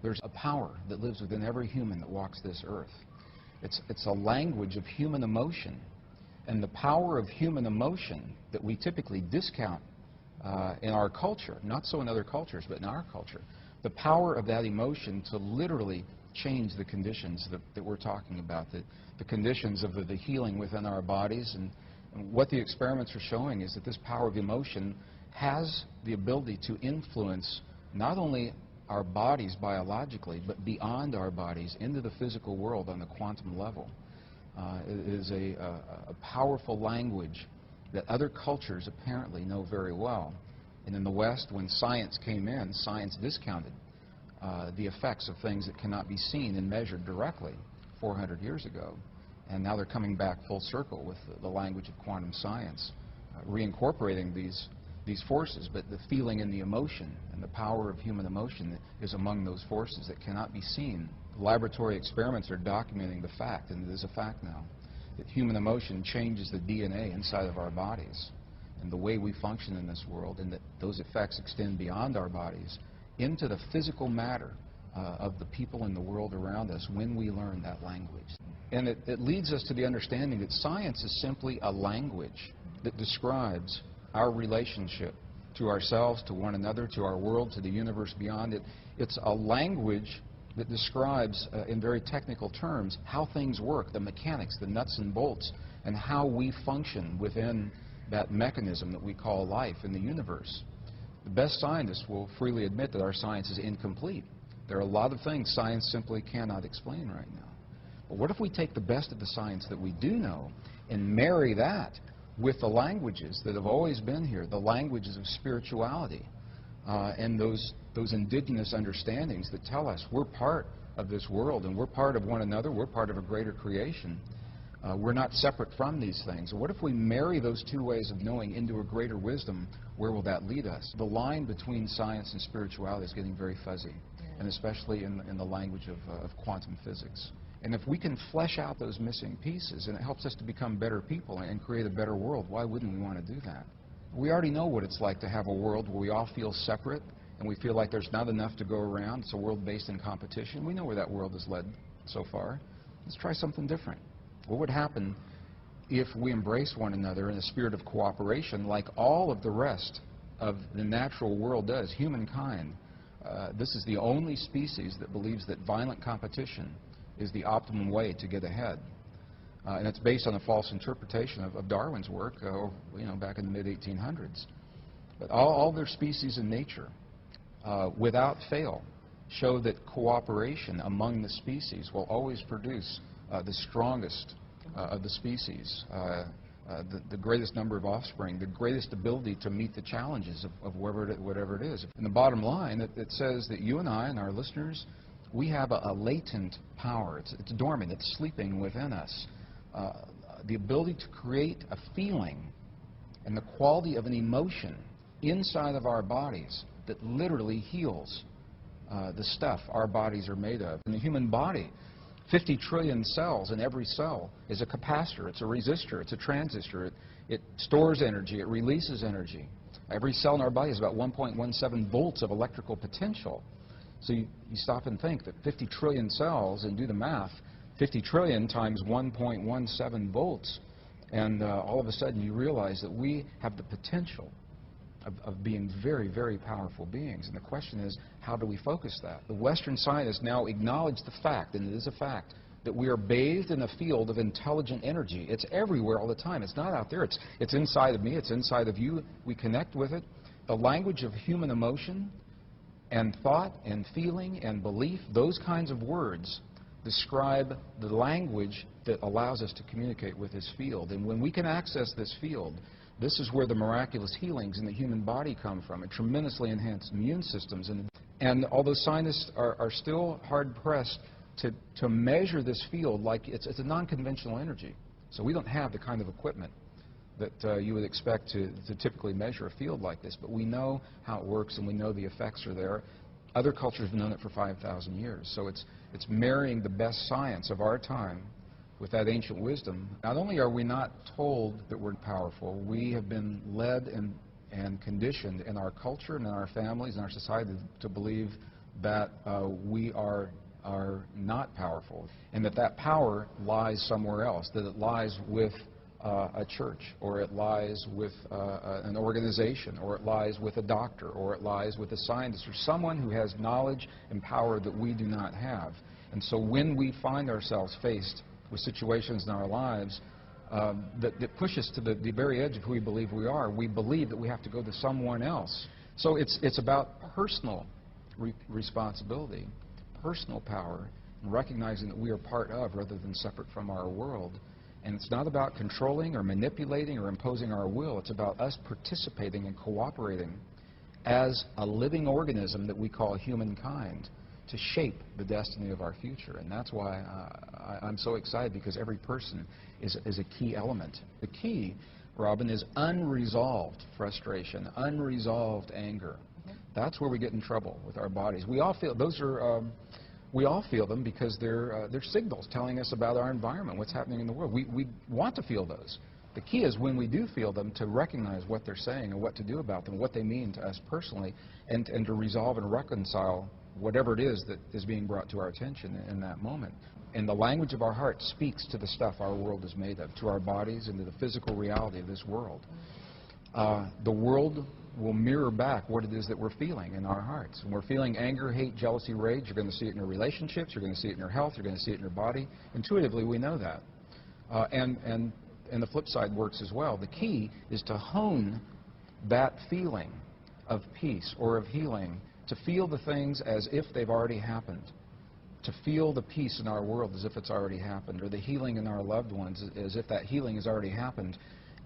There's a power that lives within every human that walks this earth. It's a language of human emotion. And the power of human emotion that we typically discount in our culture, not so in other cultures, but in our culture, the power of that emotion to literally change the conditions that we're talking about, the conditions of the healing within our bodies. And what the experiments are showing is that this power of emotion has the ability to influence not only our bodies biologically, but beyond our bodies into the physical world on the quantum level. It is a powerful language that other cultures apparently know very well. And in the West, when science came in, science discounted the effects of things that cannot be seen and measured directly 400 years ago. And now they're coming back full circle with the language of quantum science, reincorporating these forces, but the feeling and the emotion and the power of human emotion is among those forces that cannot be seen. Laboratory experiments are documenting the fact, and it is a fact now, that human emotion changes the DNA inside of our bodies and the way we function in this world, and that those effects extend beyond our bodies into the physical matter of the people in the world around us when we learn that language. And it leads us to the understanding that science is simply a language that describes our relationship to ourselves, to one another, to our world, to the universe beyond it. It's a language that describes, in very technical terms, how things work, the mechanics, the nuts and bolts, and how we function within that mechanism that we call life in the universe. The best scientists will freely admit that our science is incomplete. There are a lot of things science simply cannot explain right now. But what if we take the best of the science that we do know and marry that with the languages that have always been here, the languages of spirituality, and those indigenous understandings that tell us we're part of this world and we're part of one another, we're part of a greater creation. We're not separate from these things. What if we marry those two ways of knowing into a greater wisdom? Where will that lead us? The line between science and spirituality is getting very fuzzy, and especially in the language of quantum physics. And if we can flesh out those missing pieces, and it helps us to become better people and create a better world, why wouldn't we want to do that? We already know what it's like to have a world where we all feel separate and we feel like there's not enough to go around. It's a world based in competition. We know where that world has led so far. Let's try something different. What would happen if we embrace one another in a spirit of cooperation like all of the rest of the natural world does, humankind? This is the only species that believes that violent competition is the optimum way to get ahead. And it's based on a false interpretation of Darwin's work back in the mid-1800s. But all their species in nature, without fail, show that cooperation among the species will always produce the strongest of the species, the greatest number of offspring, the greatest ability to meet the challenges of whatever it is. And the bottom line, it says that you and I and our listeners, we have a latent power. It's dormant. It's sleeping within us. The ability to create a feeling and the quality of an emotion inside of our bodies that literally heals the stuff our bodies are made of. In the human body, 50 trillion cells, and every cell is a capacitor, it's a resistor, it's a transistor. It stores energy, it releases energy. Every cell in our body has about 1.17 volts of electrical potential. So you stop and think that 50 trillion cells, and do the math, 50 trillion times 1.17 volts, and all of a sudden you realize that we have the potential of being very, very powerful beings. And the question is, how do we focus that? The Western scientists now acknowledge the fact, and it is a fact, that we are bathed in a field of intelligent energy. It's everywhere all the time. It's not out there. It's inside of me. It's inside of you. We connect with it. The language of human emotion and thought and feeling and belief, those kinds of words describe the language that allows us to communicate with this field. And when we can access this field, this is where the miraculous healings in the human body come from. It tremendously enhances immune systems. And although scientists are still hard-pressed to measure this field like it's a non-conventional energy. So we don't have the kind of equipment that you would expect to typically measure a field like this. But we know how it works, and we know the effects are there. Other cultures have known it for 5,000 years. So it's marrying the best science of our time with that ancient wisdom. Not only are we not told that we're powerful, we have been led and conditioned in our culture and in our families and our society to believe that we are not powerful, and that power lies somewhere else, that it lies with a church, or it lies with an organization, or it lies with a doctor, or it lies with a scientist, or someone who has knowledge and power that we do not have. And so when we find ourselves faced with situations in our lives that push us to the very edge of who we believe we are, we believe that we have to go to someone else. So it's about personal responsibility, personal power, and recognizing that we are part of rather than separate from our world. And it's not about controlling or manipulating or imposing our will. It's about us participating and cooperating as a living organism that we call humankind to shape the destiny of our future. And that's why I'm so excited, because every person is a key element. The key, Robin, is unresolved frustration, unresolved anger. That's where we get in trouble with our bodies. We all feel those are. We all feel them because they're signals telling us about our environment, what's happening in the world. We want to feel those. The key is when we do feel them to recognize what they're saying and what to do about them, what they mean to us personally, and to resolve and reconcile whatever it is that is being brought to our attention in that moment. And the language of our heart speaks to the stuff our world is made of, to our bodies and to the physical reality of this world. The world will mirror back what it is that we're feeling in our hearts. When we're feeling anger, hate, jealousy, rage, you're going to see it in your relationships, you're going to see it in your health, you're going to see it in your body. Intuitively, we know that. And the flip side works as well. The key is to hone that feeling of peace or of healing, to feel the things as if they've already happened, to feel the peace in our world as if it's already happened, or the healing in our loved ones as if that healing has already happened.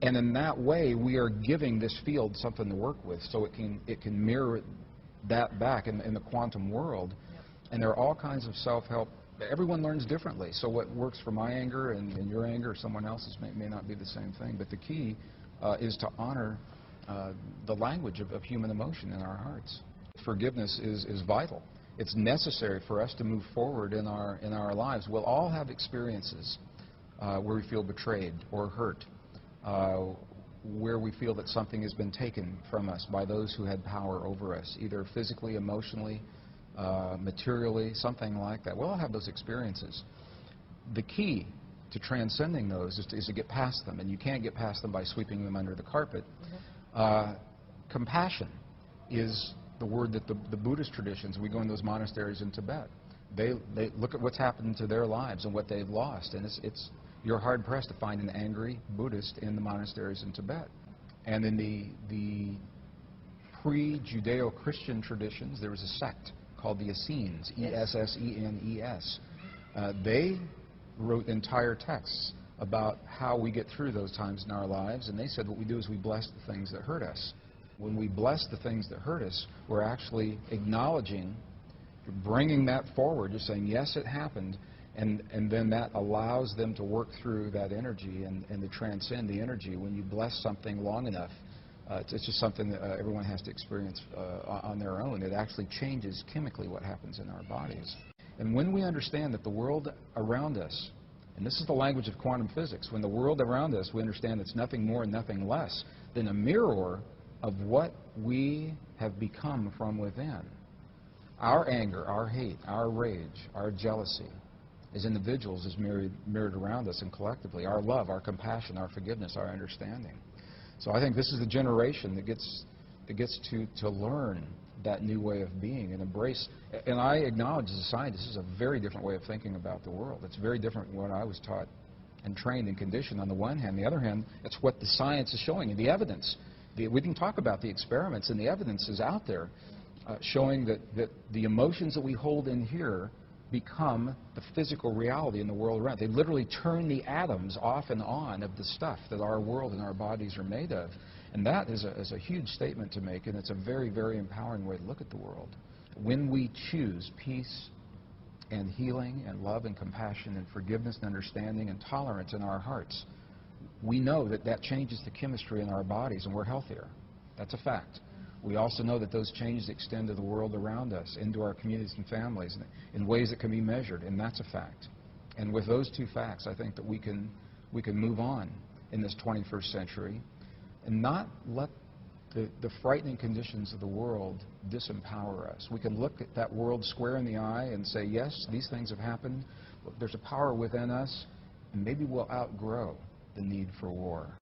And in that way, we are giving this field something to work with, so it can mirror that back in the quantum world. And there are all kinds of self-help. Everyone learns differently, so what works for my anger and your anger or someone else's may not be the same thing. But the key is to honor the language of human emotion in our hearts. Forgiveness is vital. It's necessary for us to move forward in our lives. We'll all have experiences where we feel betrayed or hurt, where we feel that something has been taken from us by those who had power over us, either physically, emotionally, materially, something like that. We'll all have those experiences. The key to transcending those is to get past them, and you can't get past them by sweeping them under the carpet. Compassion is the word that the Buddhist traditions, we go in those monasteries in Tibet, they look at what's happened to their lives and what they've lost, and you're hard-pressed to find an angry Buddhist in the monasteries in Tibet. And in the pre-Judeo-Christian traditions, there was a sect called the Essenes, E-S-S-E-N-E-S. They wrote entire texts about how we get through those times in our lives, and they said what we do is we bless the things that hurt us. When we bless the things that hurt us, we're actually acknowledging, bringing that forward, just saying, yes, it happened, and then that allows them to work through that energy and to transcend the energy. When you bless something long enough, it's just something that everyone has to experience on their own. It actually changes chemically what happens in our bodies. And when we understand that the world around us, and this is the language of quantum physics, when the world around us, we understand it's nothing more and nothing less than a mirror of what we have become from within. Our anger, our hate, our rage, our jealousy, as individuals, is mirrored around us and collectively. Our love, our compassion, our forgiveness, our understanding. So I think this is the generation that gets to learn that new way of being and embrace. And I acknowledge as a scientist, this is a very different way of thinking about the world. It's very different from what I was taught and trained and conditioned on the one hand. On the other hand, it's what the science is showing and the evidence. We can talk about the experiments, and the evidence is out there showing that the emotions that we hold in here become the physical reality in the world around. They literally turn the atoms off and on of the stuff that our world and our bodies are made of. And that is a huge statement to make, and it's a very, very empowering way to look at the world. When we choose peace and healing and love and compassion and forgiveness and understanding and tolerance in our hearts, we know that changes the chemistry in our bodies and we're healthier. That's a fact. We also know that those changes extend to the world around us, into our communities and families, in ways that can be measured, and that's a fact. And with those two facts, I think that we can move on in this 21st century and not let the frightening conditions of the world disempower us. We can look at that world square in the eye and say, yes, these things have happened, but there's a power within us, and maybe we'll outgrow the need for war.